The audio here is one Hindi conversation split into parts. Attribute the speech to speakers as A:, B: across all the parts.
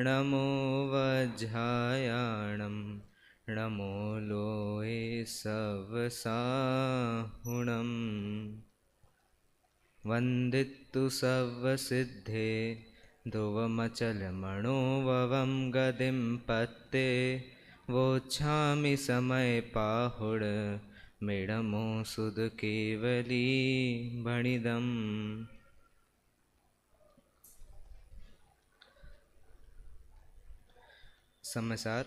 A: नमो वज्रायाणं नमो लोये सवसाहुणं वन्दितु सवसिद्धे ध्रुवमचलमणोभवं गतिं पत्ते वोच्छामि समयपाहुड मेडमो सुध केवली भणिदम्। समाचार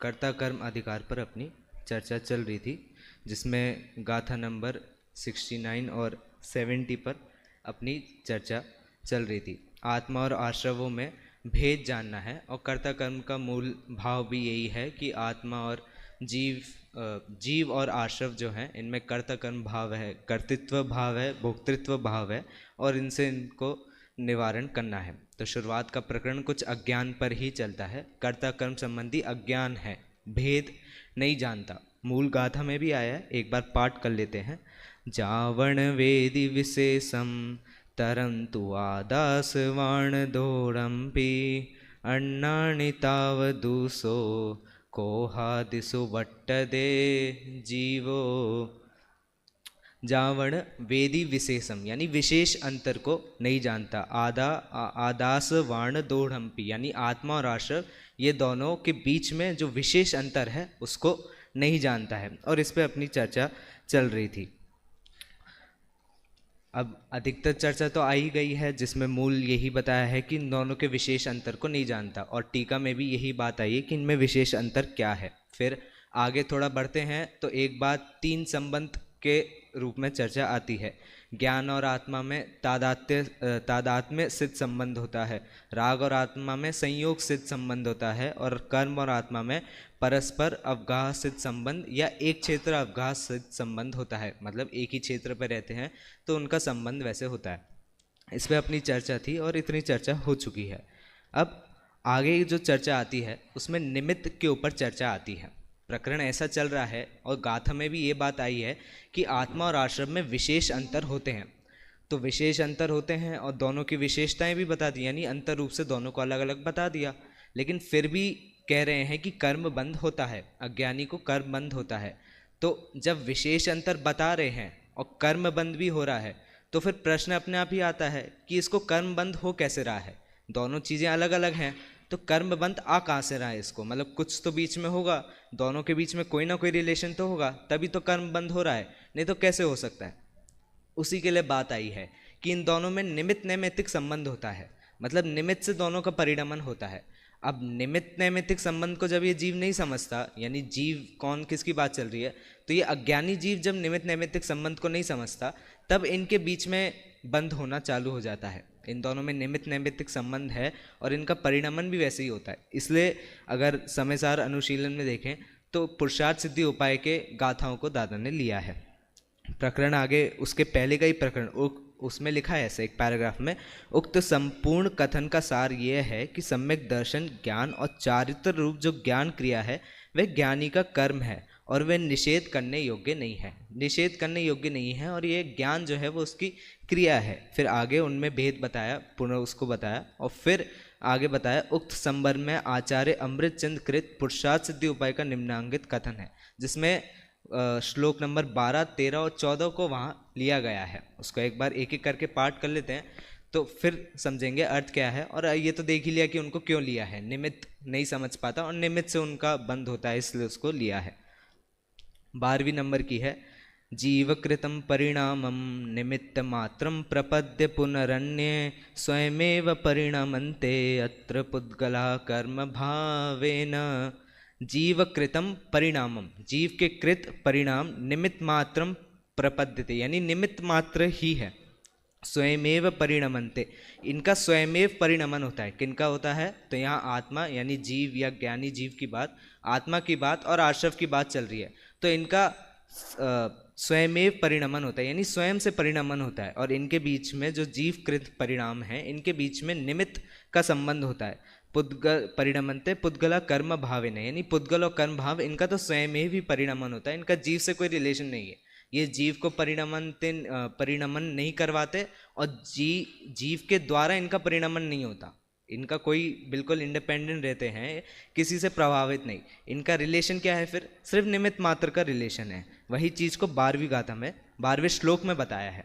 A: कर्ता कर्म अधिकार पर अपनी चर्चा चल रही थी, जिसमें गाथा नंबर 69 और 70 पर अपनी चर्चा चल रही थी। आत्मा और आश्रवों में भेद जानना है और कर्ता कर्म का मूल भाव भी यही है कि आत्मा और जीव और आश्रव जो हैं इनमें कर्ता कर्म भाव है, कर्तृत्व भाव है, भोक्तृत्व भाव है और इनसे इनको निवारण करना है। तो शुरुआत का प्रकरण कुछ अज्ञान पर ही चलता है। कर्ता कर्म संबंधी अज्ञान है, भेद नहीं जानता। मूल गाथा में भी आया है, एक बार पाठ कर लेते हैं। जावण वेदि विशेषम तरंतु आदासवाण दोरंपि अन्नानि तावदुसो कोहादिसु वट्टदे जीवो। जावण वेदी विशेषम यानी विशेष अंतर को नहीं जानता। आदास वाण दोढ़म्पी यानी आत्मा और आश्रव ये दोनों के बीच में जो विशेष अंतर है उसको नहीं जानता है, और इस पे अपनी चर्चा चल रही थी। अब अधिकतर चर्चा तो आ ही गई है, जिसमें मूल यही बताया है कि इन दोनों के विशेष अंतर को नहीं जानता, और टीका में भी यही बात आई है कि इनमें विशेष अंतर क्या है। फिर आगे थोड़ा बढ़ते हैं तो एक बात तीन संबंध के रूप में चर्चा आती है। ज्ञान और आत्मा में तादात्म्य सिद्ध संबंध होता है, राग और आत्मा में संयोग सिद्ध संबंध होता है, और कर्म और आत्मा में परस्पर अवगाह सिद्ध संबंध या एक क्षेत्र अवगाह सिद्ध संबंध होता है। मतलब एक ही क्षेत्र पर रहते हैं तो उनका संबंध वैसे होता है। इस पर अपनी चर्चा थी और इतनी चर्चा हो चुकी है। अब आगे जो चर्चा आती है उसमें निमित्त के ऊपर चर्चा आती है। प्रकरण ऐसा चल रहा है और गाथा में भी ये बात आई है कि आत्मा और आश्रम में विशेष अंतर होते हैं। तो विशेष अंतर होते हैं और दोनों की विशेषताएं भी बता दी, यानी अंतर रूप से दोनों को अलग अलग बता दिया। लेकिन फिर भी कह रहे हैं कि कर्म बंध होता है, अज्ञानी को कर्म बंध होता है। तो जब विशेष अंतर बता रहे हैं और कर्म बंध भी हो रहा है तो फिर प्रश्न अपने आप ही आता है कि इसको कर्म बंध हो कैसे रहा है। दोनों चीज़ें अलग अलग हैं तो कर्म बंध आ कहाँ से रहा है इसको, मतलब कुछ तो बीच में होगा, दोनों के बीच में कोई ना कोई रिलेशन तो होगा, तभी तो कर्म बंध हो रहा है, नहीं तो कैसे हो सकता है। उसी के लिए बात आई है कि इन दोनों में निमित्त नैमित्तिक संबंध होता है, मतलब निमित्त से दोनों का परिणमन होता है। अब निमित्त नैमित्तिक संबंध को जब ये जीव नहीं समझता, यानी जीव कौन किसकी बात चल रही है, तो ये अज्ञानी जीव जब निमित्त नैमित्तिक संबंध को नहीं समझता तब इनके बीच में बंध होना चालू हो जाता है। इन दोनों में निमित्त नैमित्तिक संबंध है और इनका परिणमन भी वैसे ही होता है। इसलिए अगर समयसार अनुशीलन में देखें तो पुरुषार्थ सिद्धि उपाय के गाथाओं को दादा ने लिया है। प्रकरण आगे उसके पहले का ही प्रकरण उसमें लिखा है ऐसे एक पैराग्राफ में, उक्त संपूर्ण कथन का सार यह है कि सम्यक दर्शन ज्ञान और चारित्र रूप जो ज्ञान क्रिया है वह ज्ञानी का कर्म है और वह निषेध करने योग्य नहीं है, निषेध करने योग्य नहीं है, और ये ज्ञान जो है वो उसकी क्रिया है। फिर आगे उनमें भेद बताया, पुनः उसको बताया, और फिर आगे बताया उक्त संदर्भ में आचार्य अमृत चंद कृत पुरुषार्थ सिद्धि उपाय का निम्नांकित कथन है, जिसमें श्लोक नंबर 12, 13 और 14 को वहाँ लिया गया है। उसको एक बार एक एक करके पाठ कर लेते हैं तो फिर समझेंगे अर्थ क्या है। और ये तो देख ही लिया कि उनको क्यों लिया है, निमित्त नहीं समझ पाता और निमित्त से उनका बंद होता है, इसलिए उसको लिया है। 12वीं नंबर की है, जीवकृतं परिणामं निमित्तमात्रं प्रपद्य पुनरन्ये स्वयमेव परिणमन्ते अत्र पुद्गला कर्म भावेन। जीवकृतं परिणामम, जीव के कृत परिणाम निमित्त मात्रम प्रपद्यते यानी निमित्त मात्र ही है। स्वयमेव परिणमन्ते, इनका स्वयमेव परिणमन होता है। किनका होता है, तो यहाँ आत्मा यानी जीव या ज्ञानी जीव की बात, आत्मा की बात और आश्रव की बात चल रही है। तो इनका स्वयमेव परिणमन होता है यानी स्वयं से परिणमन होता है, और इनके बीच में जो जीवकृत परिणाम है इनके बीच में निमित्त का संबंध होता है। पुद्गल परिणमनते पुद्गला कर्म भावेन, यानी पुद्गल और कर्म भाव इनका तो स्वयं ही परिणमन होता है, इनका जीव से कोई रिलेशन नहीं है। ये जीव को परिणमन नहीं करवाते और जीव के द्वारा इनका परिणमन नहीं होता। इनका कोई बिल्कुल इंडिपेंडेंट रहते हैं, किसी से प्रभावित नहीं। इनका रिलेशन क्या है फिर? सिर्फ निमित्त मात्र का रिलेशन है। वही चीज़ को 12वीं गाथा में 12वें श्लोक में बताया है।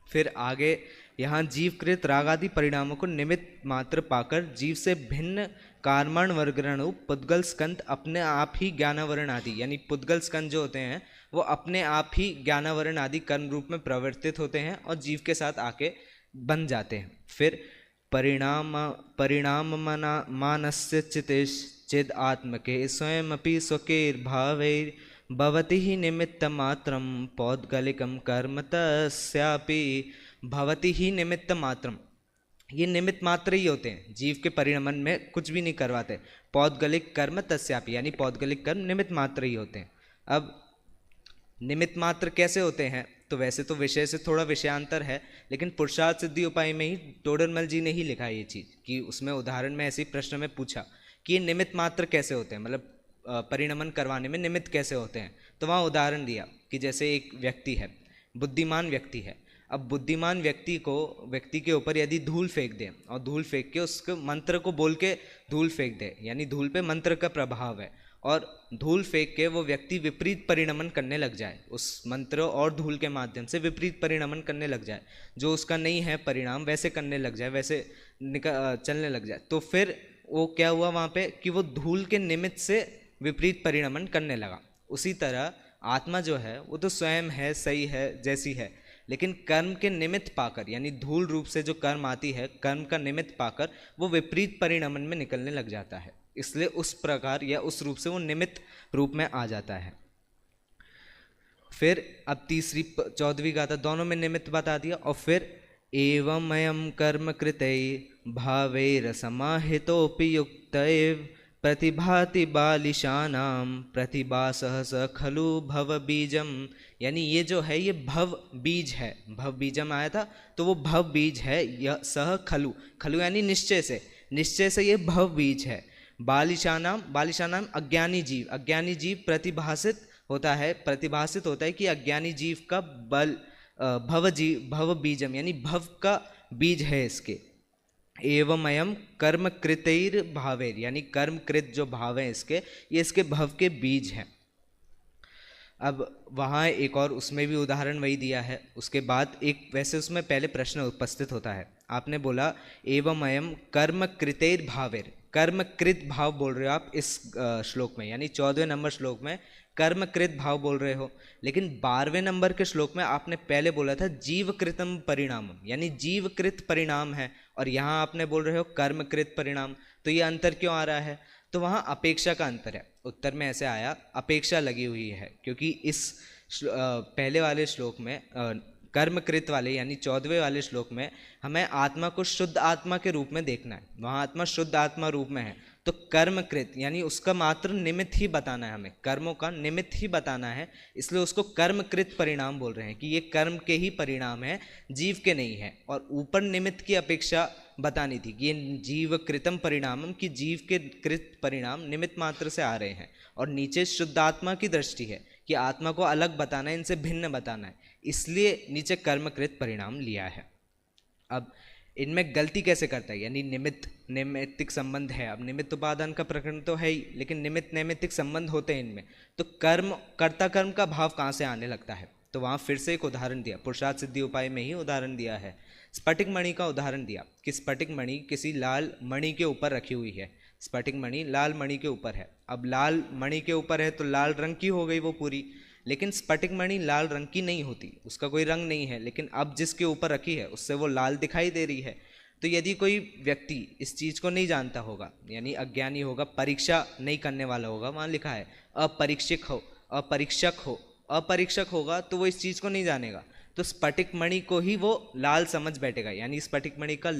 A: फिर आगे यहाँ जीवकृत राग आदि परिणामों को निमित्त मात्र पाकर जीव से भिन्न कार्मण वर्गणु पुद्गल स्कंद अपने आप ही ज्ञानावरण आदि, यानी पुद्गल स्कंद जो होते हैं वो अपने आप ही ज्ञानावरण आदि कर्म रूप में प्रवर्तित होते हैं और जीव के साथ आके बन जाते हैं। फिर परिणाम मानस्य चितेश चेद आत्मके स्वयमपि स्वकेर्भावैर् भवति ही निमित्त मात्रम पौद्गलिकम कर्म तस्यापि भवति ही निमित्त मात्रम। ये निमित्त मात्र ही होते हैं, जीव के परिणमन में कुछ भी नहीं करवाते। पौद्गलिक कर्म तस्यापि, यानी पौद्गलिक कर्म निमित्त मात्र ही होते हैं। अब निमित्त मात्र कैसे होते हैं? तो वैसे तो विषय से थोड़ा विषयांतर है, लेकिन पुरुषार्थ सिद्धि उपाय में ही टोडरमल जी ने ही लिखा है ये चीज़, कि उसमें उदाहरण में ऐसे ही प्रश्न में पूछा कि ये निमित्त मात्र कैसे होते हैं, मतलब परिणमन करवाने में निमित्त कैसे होते हैं। तो वहाँ उदाहरण दिया कि जैसे एक व्यक्ति है, बुद्धिमान व्यक्ति है। अब बुद्धिमान व्यक्ति के ऊपर यदि धूल फेंक दे और धूल फेंक के उसके मंत्र को बोल के धूल फेंक दे, यानी धूल पे मंत्र का प्रभाव है, और धूल फेंक के वो व्यक्ति विपरीत परिणमन करने लग जाए, उस मंत्र और धूल के माध्यम से विपरीत परिणमन करने लग जाए, जो उसका नहीं है परिणाम वैसे करने लग जाए, वैसे चलने लग जाए, तो फिर वो क्या हुआ वहाँ पे कि वो धूल के निमित्त से विपरीत परिणमन करने लगा। उसी तरह आत्मा जो है वो तो स्वयं है, सही है, जैसी है, लेकिन कर्म के निमित्त पाकर, यानी धूल रूप से जो कर्म आती है, कर्म का निमित्त पाकर वो विपरीत परिणमन में निकलने लग जाता है, इसलिए उस प्रकार या उस रूप से वो निमित्त रूप में आ जाता है। फिर अब तीसरी 14वीं गाथा दोनों में निमित्त बता दिया। और फिर एवमयं कर्म कृतैः भावैरसमाहितोऽपि युक्तैव प्रतिभाति बालिशानां प्रतिभासः स खलु भव बीजम, यानी ये जो है ये भव बीज है, भव बीजम आया था तो वो भव बीज है। यह सह खलु, खलु यानी निश्चय से ये भव बीज है। बालिशानाम अज्ञानी जीव प्रतिभासित होता है कि अज्ञानी जीव का बल भव बीजम, यानी भव का बीज है इसके। एवमयम कर्म कृतैर भावैर, यानी कर्म कृत जो भाव है इसके, ये इसके भव के बीज हैं। अब वहाँ एक और उसमें भी उदाहरण वही दिया है। उसके बाद एक वैसे उसमें पहले प्रश्न उपस्थित होता है, आपने बोला एवमयम कर्म कृतैर भावैर, कर्म कृत भाव बोल रहे हो आप इस श्लोक में, यानी 14वें नंबर श्लोक में कर्मकृत भाव बोल रहे हो, लेकिन 12वें नंबर के श्लोक में आपने पहले बोला था जीवकृतम परिणामम, यानी जीवकृत परिणाम है, और यहाँ आपने बोल रहे हो कर्मकृत परिणाम। तो ये अंतर क्यों आ रहा है? तो वहाँ अपेक्षा का अंतर है। उत्तर में ऐसे आया, अपेक्षा लगी हुई है, क्योंकि इस पहले वाले श्लोक में कर्मकृत वाले यानी 14वें वाले श्लोक में हमें आत्मा को शुद्ध आत्मा के रूप में देखना है, वहाँ आत्मा शुद्ध आत्मा रूप में है। तो कर्मकृत यानी उसका मात्र निमित्त ही बताना है, हमें कर्मों का निमित्त ही बताना है, इसलिए उसको कर्मकृत परिणाम बोल रहे हैं कि ये कर्म के ही परिणाम है, जीव के नहीं है। और ऊपर निमित्त की अपेक्षा बतानी थी कि ये जीव कृतम परिणामम, कि जीव के कृत परिणाम निमित्त मात्र से आ रहे हैं, और नीचे शुद्ध आत्मा की दृष्टि है कि आत्मा को अलग बताना है, इनसे भिन्न बताना है, इसलिए नीचे कर्मकृत परिणाम लिया है। अब इनमें गलती कैसे करता है, यानी निमित्त नैमित्तिक संबंध है। अब निमित्त उपादान का प्रकरण तो है ही, लेकिन निमित्त नैमित्तिक संबंध होते हैं इनमें, तो कर्ता कर्म का भाव कहाँ से आने लगता है? तो वहाँ फिर से एक उदाहरण दिया, पुरुषार्थ सिद्धि उपाय में ही उदाहरण दिया है। स्फटिक मणि का उदाहरण दिया कि स्फटिक मणि किसी लाल मणि के ऊपर रखी हुई है, स्फटिक मणि लाल मणि के ऊपर है। अब लाल मणि के ऊपर है तो लाल रंग की हो गई वो पूरी, लेकिन स्फटिक मणि लाल रंग की नहीं होती, उसका कोई रंग नहीं है, लेकिन अब जिसके ऊपर रखी है उससे वो लाल दिखाई दे रही है। तो यदि कोई व्यक्ति इस चीज़ को नहीं जानता होगा, यानी अज्ञानी होगा, परीक्षा नहीं करने वाला होगा, वहाँ लिखा है अपरीक्षक होगा, तो वो इस चीज़ को नहीं जानेगा, तो स्फटिक मणि को ही वो लाल समझ बैठेगा, यानी स्फटिक मणि का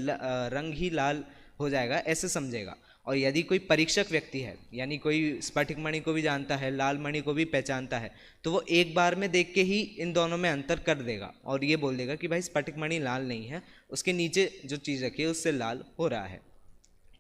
A: रंग ही लाल हो जाएगा, ऐसे समझेगा। और यदि कोई परीक्षक व्यक्ति है, यानी कोई स्फटिक मणि को भी जानता है, लाल मणि को भी पहचानता है, तो वो एक बार में देख के ही इन दोनों में अंतर कर देगा और ये बोल देगा कि भाई स्फटिक मणि लाल नहीं है, उसके नीचे जो चीज़ रखी है उससे लाल हो रहा है।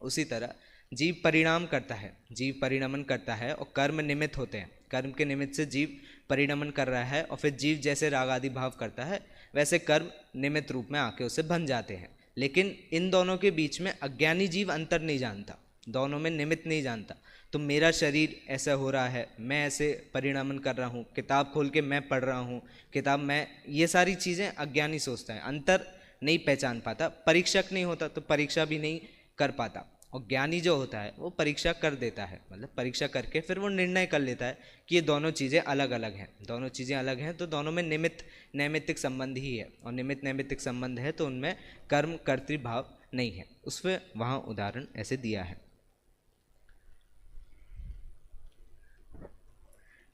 A: उसी तरह जीव परिणाम करता है, जीव परिणमन करता है, और कर्म निमित्त होते हैं, कर्म के निमित्त से जीव परिणमन कर रहा है, और फिर जीव जैसे राग आदि भाव करता है, वैसे कर्म निमित्त रूप में आके उसे बन जाते हैं। लेकिन इन दोनों के बीच में अज्ञानी जीव अंतर नहीं जानता, दोनों में निमित्त नहीं जानता। तो मेरा शरीर ऐसा हो रहा है, मैं ऐसे परिणामन कर रहा हूँ, किताब खोल के मैं पढ़ रहा हूँ किताब, मैं ये सारी चीज़ें अज्ञानी सोचता है, अंतर नहीं पहचान पाता, परीक्षक नहीं होता तो परीक्षा भी नहीं कर पाता। और ज्ञानी जो होता है वो परीक्षा कर देता है, मतलब परीक्षा करके फिर वो निर्णय कर लेता है कि ये दोनों चीज़ें अलग अलग हैं, दोनों चीज़ें अलग हैं तो दोनों में निमित्त नैमित्तिक संबंध ही है, और निमित्त नैमित्तिक संबंध है तो उनमें कर्म कर्तृभाव नहीं है। उसमें वहाँ उदाहरण ऐसे दिया है।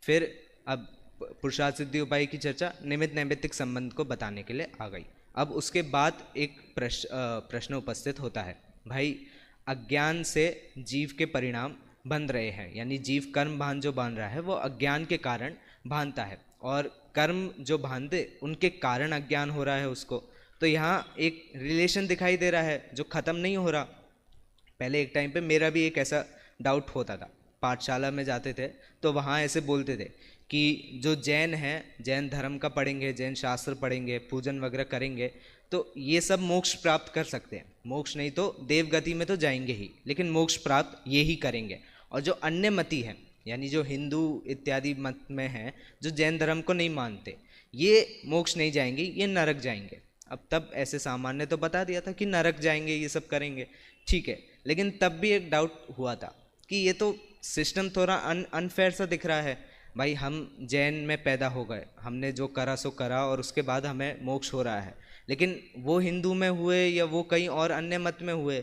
A: फिर अब पुरुषार्थ सिद्धि उपाय की चर्चा निमित्त नैमित्तिक संबंध को बताने के लिए आ गई। अब उसके बाद एक प्रश्न उपस्थित होता है, भाई अज्ञान से जीव के परिणाम बन रहे हैं, यानी जीव कर्म भान जो बांध रहा है वो अज्ञान के कारण बांधता है, और कर्म जो बांधे उनके कारण अज्ञान हो रहा है उसको। तो यहाँ एक रिलेशन दिखाई दे रहा है जो ख़त्म नहीं हो रहा। पहले एक टाइम पे मेरा भी एक ऐसा डाउट होता था, पाठशाला में जाते थे तो वहाँ ऐसे बोलते थे कि जो जैन हैं, जैन धर्म का पढ़ेंगे, जैन शास्त्र पढ़ेंगे, पूजन वगैरह करेंगे तो ये सब मोक्ष प्राप्त कर सकते हैं, मोक्ष नहीं तो देवगति में तो जाएंगे ही, लेकिन मोक्ष प्राप्त ये ही करेंगे। और जो अन्य मती हैं, यानी जो हिंदू इत्यादि मत में हैं, जो जैन धर्म को नहीं मानते, ये मोक्ष नहीं जाएंगे, ये नरक जाएंगे। अब तब ऐसे सामान्य तो बता दिया था कि नरक जाएंगे, ये सब करेंगे, ठीक है, लेकिन तब भी एक डाउट हुआ था कि ये तो सिस्टम थोड़ा अनफेयर सा दिख रहा है। भाई हम जैन में पैदा हो गए, हमने जो करा सो करा और उसके बाद हमें मोक्ष हो रहा है, लेकिन वो हिंदू में हुए या वो कहीं और अन्य मत में हुए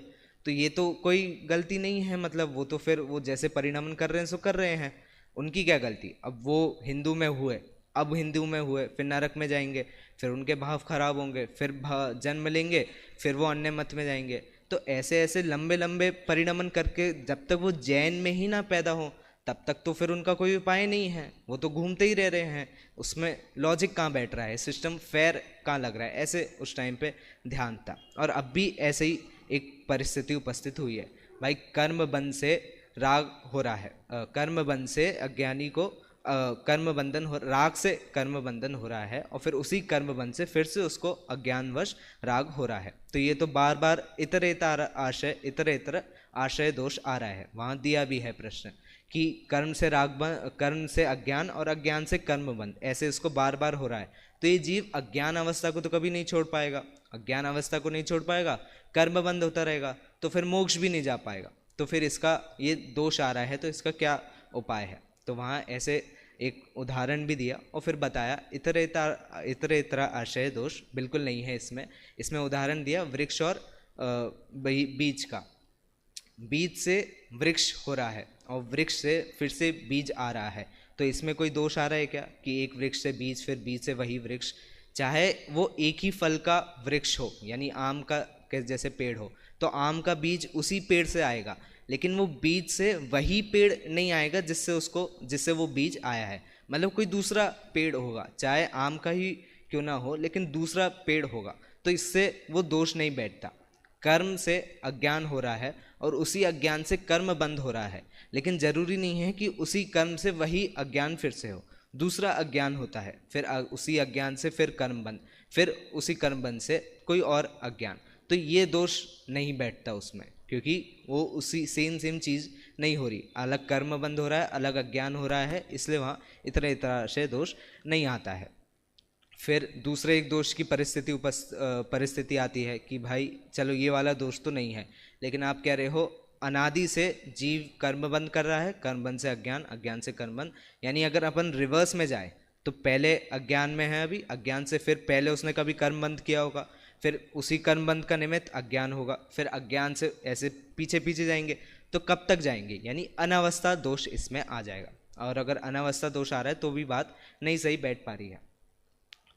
A: तो ये तो कोई गलती नहीं है, मतलब वो तो फिर वो जैसे परिणामन कर रहे हैं सो कर रहे हैं, उनकी क्या गलती। अब वो हिंदू में हुए, अब हिंदू में हुए फिर नरक में जाएंगे, फिर उनके भाव खराब होंगे, फिर जन्म लेंगे, फिर वो अन्य मत में जाएंगे। तो ऐसे ऐसे लंबे लंबे परिणमन करके जब तक वो जैन में ही ना पैदा हो तब तक तो फिर उनका कोई उपाय नहीं है, वो तो घूमते ही रह रहे हैं, उसमें लॉजिक कहाँ बैठ रहा है, सिस्टम फेयर कहाँ लग रहा है, ऐसे उस टाइम पे ध्यान था। और अब भी ऐसे ही एक परिस्थिति उपस्थित हुई है। भाई कर्म बंध से राग हो रहा है, कर्म बंध से अज्ञानी को कर्म बंधन हो, राग से कर्म बंधन हो रहा है, और फिर उसी कर्म बंध से फिर से उसको अज्ञानवश राग हो रहा है। तो ये तो बार बार इतरेतर आशय इतरेतर आशय दोष आ रहा है। वहाँ दिया भी है प्रश्न कि कर्म से राग कर्म से अज्ञान और अज्ञान से कर्म बंध, ऐसे इसको बार बार हो रहा है। तो ये जीव अज्ञान अवस्था को तो कभी नहीं छोड़ पाएगा, अज्ञान अवस्था को नहीं छोड़ पाएगा, कर्म बंध होता रहेगा तो फिर मोक्ष भी नहीं जा पाएगा। तो फिर इसका ये दोष आ रहा है, तो इसका क्या उपाय है। तो वहाँ ऐसे एक उदाहरण भी दिया और फिर बताया इतरेतरा आशय दोष बिल्कुल नहीं है इसमें। इसमें उदाहरण दिया वृक्ष और बीज का, बीज से वृक्ष हो रहा है और वृक्ष से फिर से बीज आ रहा है, तो इसमें कोई दोष आ रहा है क्या कि एक वृक्ष से बीज, फिर बीज से वही वृक्ष, चाहे वो एक ही फल का वृक्ष हो, यानी आम का जैसे पेड़ हो तो आम का बीज उसी पेड़ से आएगा, लेकिन वो बीज से वही पेड़ नहीं आएगा जिससे वो बीज आया है, मतलब कोई दूसरा पेड़ होगा, चाहे आम का ही क्यों ना हो लेकिन दूसरा पेड़ होगा। तो इससे वो दोष नहीं बैठता। कर्म से अज्ञान हो रहा है और उसी अज्ञान से कर्म बंद हो रहा है, लेकिन जरूरी नहीं है कि उसी कर्म से वही अज्ञान फिर से हो, दूसरा अज्ञान होता है, फिर उसी अज्ञान से फिर कर्म बंद, फिर उसी कर्म बंद से कोई और अज्ञान। तो ये दोष नहीं बैठता उसमें, क्योंकि वो उसी सेम चीज़ नहीं हो रही, अलग कर्म बंद हो रहा है, अलग अज्ञान हो रहा है, इसलिए वहाँ इतना से दोष नहीं आता है। फिर दूसरे एक दोष की परिस्थिति आती है कि भाई चलो ये वाला दोष तो नहीं है, लेकिन आप कह रहे हो अनादि से जीव कर्म बंद कर रहा है, कर्म बंद से अज्ञान, अज्ञान से कर्म बंद, यानी अगर अपन रिवर्स में जाए तो पहले अज्ञान में है, अभी अज्ञान से फिर पहले उसने कभी कर्म बंद किया होगा, फिर उसी कर्म बंद का निमित्त अज्ञान होगा, फिर अज्ञान से ऐसे पीछे पीछे जाएंगे, तो कब तक जाएंगे, यानी अनावस्था दोष इसमें आ जाएगा। और अगर अनावस्था दोष आ रहा है तो भी बात नहीं सही बैठ पा रही है।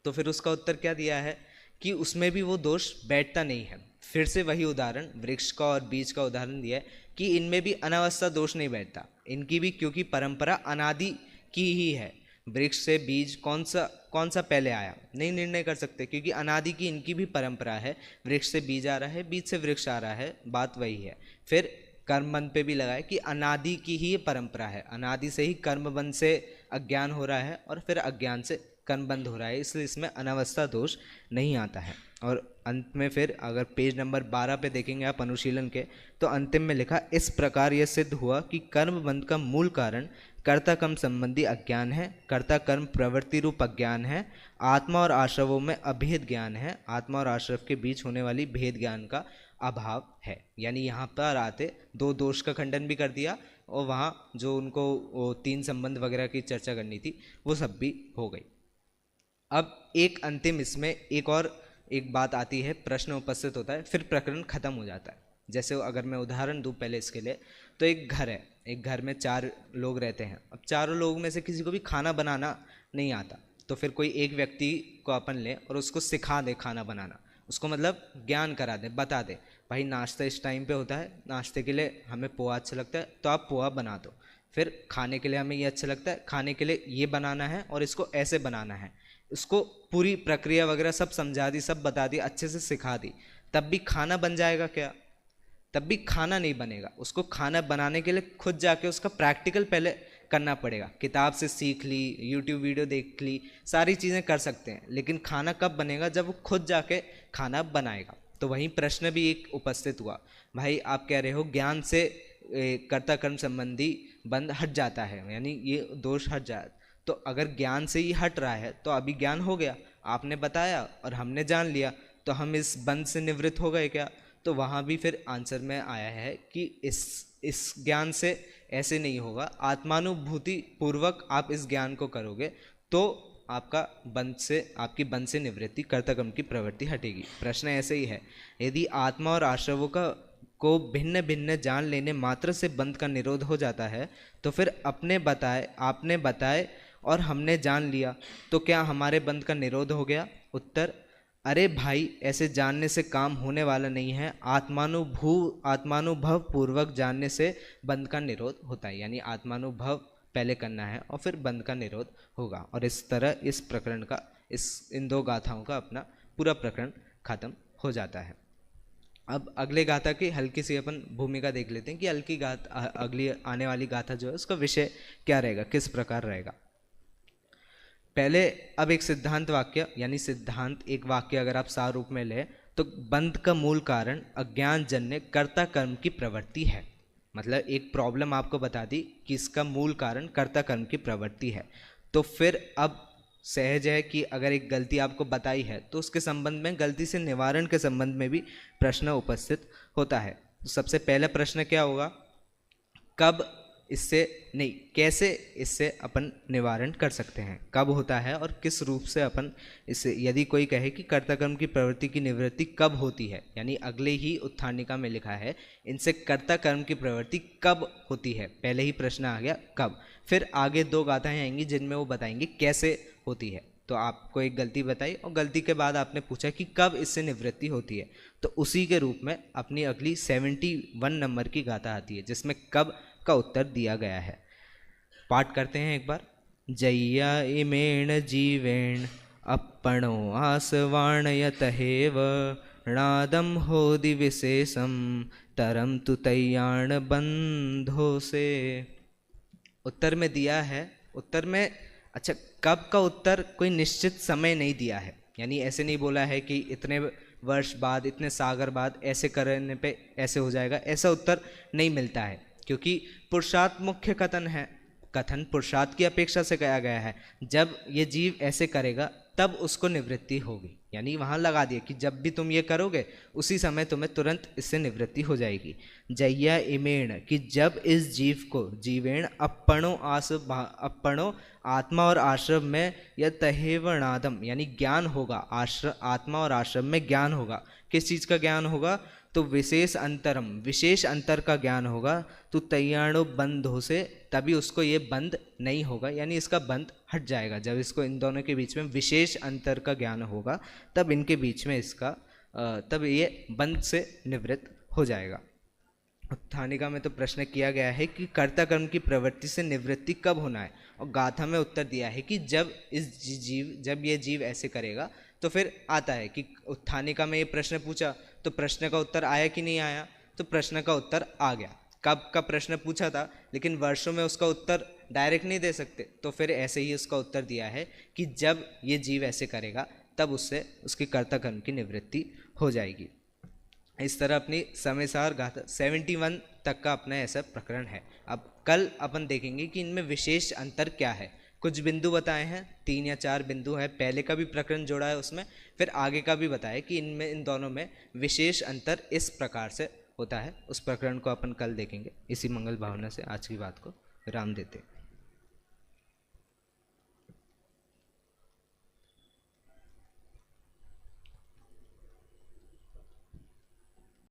A: तो फिर उसका उत्तर क्या दिया है कि उसमें भी वो दोष बैठता नहीं है। फिर से वही उदाहरण वृक्ष का और बीज का उदाहरण दिया है कि इनमें भी अनावस्था दोष नहीं बैठता, इनकी भी, क्योंकि परंपरा अनादि की ही है। वृक्ष से बीज कौन सा पहले आया नहीं निर्णय कर सकते, क्योंकि अनादि की इनकी भी परंपरा है, वृक्ष से बीज आ रहा है, बीज से वृक्ष आ रहा है, बात वही है। फिर कर्मबंध पे भी लगाए कि अनादि की ही परंपरा है, अनादि से ही कर्मबंध से अज्ञान हो रहा है और फिर अज्ञान से कर्मबंध हो रहा है, इसलिए इसमें अनावस्था दोष नहीं आता है। और अंत में फिर अगर पेज नंबर 12 पे देखेंगे आप अनुशीलन के, तो अंतिम में लिखा, इस प्रकार यह सिद्ध हुआ कि कर्म बंध का मूल कारण कर्ता कर्म संबंधी अज्ञान है, कर्ता कर्म प्रवृत्ति रूप अज्ञान है, आत्मा और आश्रवों में अभेद ज्ञान है, आत्मा और आश्रव के बीच होने वाली भेद ज्ञान का अभाव है। यानी यहाँ पर आते दो दोष का खंडन भी कर दिया, और वहाँ जो उनको वो 3 संबंध वगैरह की चर्चा करनी थी वो सब भी हो गई। अब एक अंतिम इसमें एक बात आती है, प्रश्न उपस्थित होता है, फिर प्रकरण खत्म हो जाता है। जैसे अगर मैं उदाहरण दूं पहले इसके लिए, तो एक घर है, एक घर में 4 लोग रहते हैं। अब चारों लोग में से किसी को भी खाना बनाना नहीं आता, तो फिर कोई एक व्यक्ति को अपन ले और उसको सिखा दे खाना बनाना, उसको मतलब ज्ञान करा दे, बता दे, भाई नाश्ता इस टाइम पे होता है, नाश्ते के लिए हमें पोहा अच्छा लगता है तो आप पोहा बना दो, फिर खाने के लिए हमें ये अच्छा लगता है, खाने के लिए ये बनाना है और इसको ऐसे बनाना है। उसको पूरी प्रक्रिया वगैरह सब समझा दी, सब बता दी, अच्छे से सिखा दी, तब भी खाना बन जाएगा क्या? तब भी खाना नहीं बनेगा। उसको खाना बनाने के लिए खुद जाके उसका प्रैक्टिकल पहले करना पड़ेगा। किताब से सीख ली, यूट्यूब वीडियो देख ली, सारी चीज़ें कर सकते हैं, लेकिन खाना कब बनेगा? जब वो खुद जाके खाना बनाएगा। तो वहीं प्रश्न भी एक उपस्थित हुआ, भाई आप कह रहे हो ज्ञान से कर्ता कर्म संबंधी बंध हट जाता है, यानी ये दोष हट जाए, तो अगर ज्ञान से ही हट रहा है तो अभी ज्ञान हो गया, आपने बताया और हमने जान लिया, तो हम इस बंध से निवृत्त हो गए क्या? तो वहाँ भी फिर आंसर में आया है कि इस ज्ञान से ऐसे नहीं होगा, आत्मानुभूति पूर्वक आप इस ज्ञान को करोगे तो आपका आपकी बंध से निवृत्ति, कर्ता कर्म की प्रवृत्ति हटेगी। प्रश्न ऐसे ही है, यदि आत्मा और आश्रवों को भिन्न भिन्न जान लेने मात्र से बंध का निरोध हो जाता है, तो फिर आपने बताए और हमने जान लिया, तो क्या हमारे बंध का निरोध हो गया? उत्तर, अरे भाई ऐसे जानने से काम होने वाला नहीं है, आत्मानुभव पूर्वक जानने से बंध का निरोध होता है। यानी आत्मानुभव पहले करना है और फिर बंध का निरोध होगा। और इस तरह इस प्रकरण का, इन 2 गाथाओं का अपना पूरा प्रकरण खत्म हो जाता है। अब अगले गाथा की हल्की सी अपन भूमिका देख लेते हैं कि अगली आने वाली गाथा जो है उसका विषय क्या रहेगा, किस प्रकार रहेगा। पहले अब एक सिद्धांत वाक्य, यानी सिद्धांत एक वाक्य अगर आप सार रूप में ले, तो बंध का मूल कारण अज्ञान जन्य कर्ता कर्म की प्रवृत्ति है। मतलब एक प्रॉब्लम आपको बता दी कि इसका मूल कारण कर्ता कर्म की प्रवृत्ति है। तो फिर अब सहज है कि अगर एक गलती आपको बताई है तो उसके संबंध में गलती से निवारण के संबंध में भी प्रश्न उपस्थित होता है। तो सबसे पहला प्रश्न क्या होगा, कब इससे नहीं, कैसे इससे अपन निवारण कर सकते हैं, कब होता है और किस रूप से अपन इससे, यदि कोई कहे कि कर्ता कर्म की प्रवृत्ति की निवृत्ति कब होती है, यानी अगले ही उत्थानिका में लिखा है इनसे कर्ता कर्म की प्रवृत्ति कब होती है, पहले ही प्रश्न आ गया कब। फिर आगे 2 गाथाएं आएंगी जिनमें वो बताएंगे कैसे होती है। तो आपको एक गलती बताई और गलती के बाद आपने पूछा कि कब इससे निवृत्ति होती है, तो उसी के रूप में अपनी अगली 71 नंबर की गाथा आती है जिसमें कब का उत्तर दिया गया है। पाठ करते हैं एक बार। जय्या इमेण जीवेण अपणो आसवाणयतहेव णादम होदि विशेषम तरम तु तय्याण बंधो से। उत्तर में दिया है, उत्तर में अच्छा कब का उत्तर कोई निश्चित समय नहीं दिया है, यानी ऐसे नहीं बोला है कि इतने वर्ष बाद, इतने सागर बाद ऐसे करने पे ऐसे हो जाएगा, ऐसा उत्तर नहीं मिलता है, क्योंकि पुरुषार्थ मुख्य कथन है, कथन पुरुषार्थ की अपेक्षा से कहा गया है। जब ये जीव ऐसे करेगा तब उसको निवृत्ति होगी, यानी वहाँ लगा दिया कि जब भी तुम ये करोगे उसी समय तुम्हें तुरंत इससे निवृत्ति हो जाएगी। जय्या इमेण, कि जब इस जीव को, जीवेण अपणो आत्मा और आश्रम में, या तहेवणादम यानी ज्ञान होगा, आत्मा और आश्रम में ज्ञान होगा। किस चीज़ का ज्ञान होगा? तो विशेष अंतरम, विशेष अंतर का ज्ञान होगा। तो तय्याणो बंधो से, तभी उसको ये बंध नहीं होगा, यानी इसका बंध हट जाएगा। जब इसको इन दोनों के बीच में विशेष अंतर का ज्ञान होगा तब इनके बीच में इसका तब ये बंध से निवृत्त हो जाएगा। उत्थानिका में तो प्रश्न किया गया है कि कर्ता कर्म की प्रवृत्ति से निवृत्ति कब होना है, और गाथा में उत्तर दिया है कि जब जब ये जीव ऐसे करेगा। तो फिर आता है कि उत्थानिका में ये प्रश्न पूछा तो प्रश्न का उत्तर आया कि नहीं आया, तो प्रश्न का उत्तर आ गया। कब का प्रश्न पूछा था, लेकिन वर्षों में उसका उत्तर डायरेक्ट नहीं दे सकते, तो फिर ऐसे ही उसका उत्तर दिया है कि जब ये जीव ऐसे करेगा तब उससे उसकी कर्ता कर्म की निवृत्ति हो जाएगी। इस तरह अपनी समयसार गाथा 71 तक का अपना ऐसा प्रकरण है। अब कल अपन देखेंगे कि इनमें विशेष अंतर क्या है। कुछ बिंदु बताए हैं, 3 या 4 बिंदु है, पहले का भी प्रकरण जोड़ा है उसमें, फिर आगे का भी बताया कि इनमें इन दोनों में विशेष अंतर इस प्रकार से होता है। उस प्रकरण को अपन कल देखेंगे। इसी मंगल भावना से आज की बात को विराम देते हैं।